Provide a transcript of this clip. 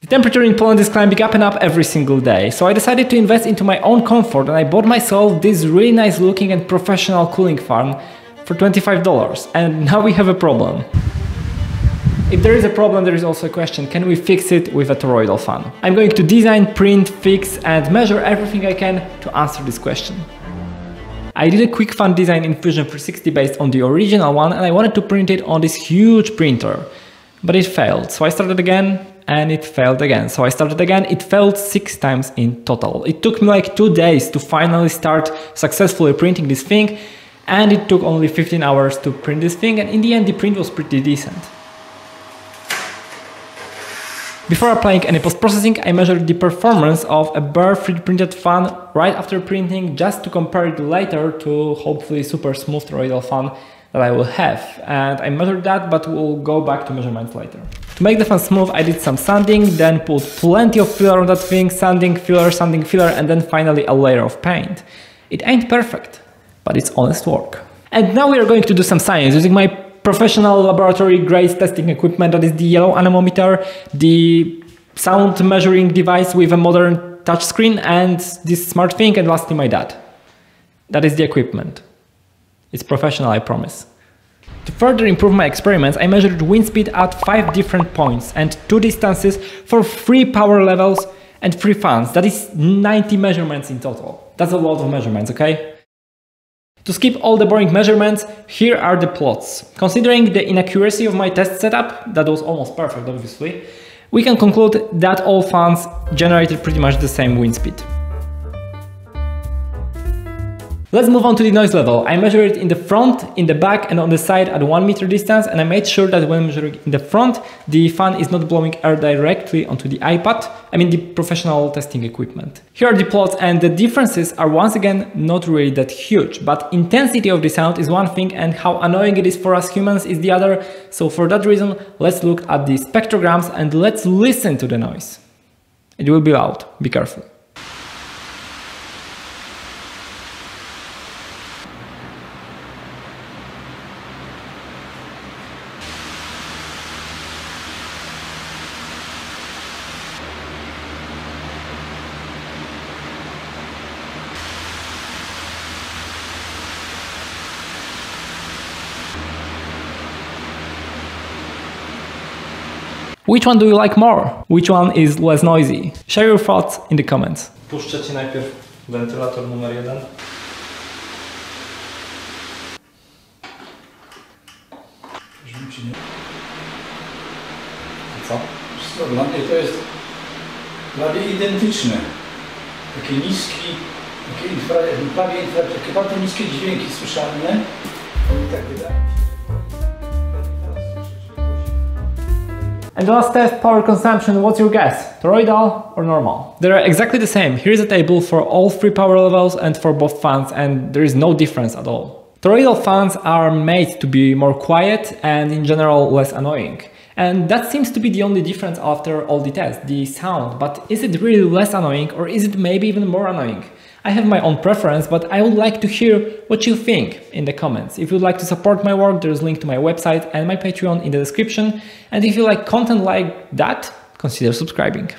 The temperature in Poland is climbing up and up every single day, so I decided to invest into my own comfort and I bought myself this really nice looking and professional cooling fan for $25. And now we have a problem. If there is a problem, there is also a question, can we fix it with a toroidal fan? I'm going to design, print, fix and measure everything I can to answer this question. I did a quick fan design in Fusion 360 based on the original one and I wanted to print it on this huge printer, but it failed. So I started again and it failed again. So I started again, it failed 6 times in total. It took me like 2 days to finally start successfully printing this thing and it took only 15 hours to print this thing and in the end the print was pretty decent. Before applying any post-processing, I measured the performance of a bare 3D printed fan right after printing just to compare it later to hopefully super smooth toroidal fan that I will have. And I measured that, but we'll go back to measurements later. To make the fan smooth, I did some sanding, then put plenty of filler on that thing, sanding, filler, and then finally a layer of paint. It ain't perfect, but it's honest work. And now we are going to do some science using my professional laboratory grade testing equipment, that is the yellow anemometer, the sound measuring device with a modern touchscreen, and this smart thing, and lastly my dad. That is the equipment. It's professional, I promise. To further improve my experiments, I measured wind speed at 5 different points and 2 distances for 3 power levels and 3 fans. That is 90 measurements in total. That's a lot of measurements, okay? To skip all the boring measurements, here are the plots. Considering the inaccuracy of my test setup, that was almost perfect obviously, we can conclude that all fans generated pretty much the same wind speed. Let's move on to the noise level. I measured it in the front, in the back and on the side at 1 meter distance, and I made sure that when measuring in the front, the fan is not blowing air directly onto the iPad, I mean the professional testing equipment. Here are the plots and the differences are once again not really that huge, but intensity of the sound is one thing and how annoying it is for us humans is the other, so for that reason let's look at the spectrograms and let's listen to the noise. It will be loud, be careful. Which one do you like more? Which one is less noisy? Share your thoughts in the comments. Puszczę ci najpierw wentylator numer 1. Co? Co? Dla mnie to jest prawie identyczne. Takie niski, takie bardzo niskie dźwięki słyszalne. Tak wydaje mi się. And the last test, power consumption, what's your guess? Toroidal or normal? They are exactly the same. Here's a table for all 3 power levels and for both fans, and there is no difference at all. Toroidal fans are made to be more quiet and in general less annoying. And that seems to be the only difference after all the tests, the sound. But is it really less annoying or is it maybe even more annoying? I have my own preference, but I would like to hear what you think in the comments. If you'd like to support my work, there's a link to my website and my Patreon in the description. And if you like content like that, consider subscribing.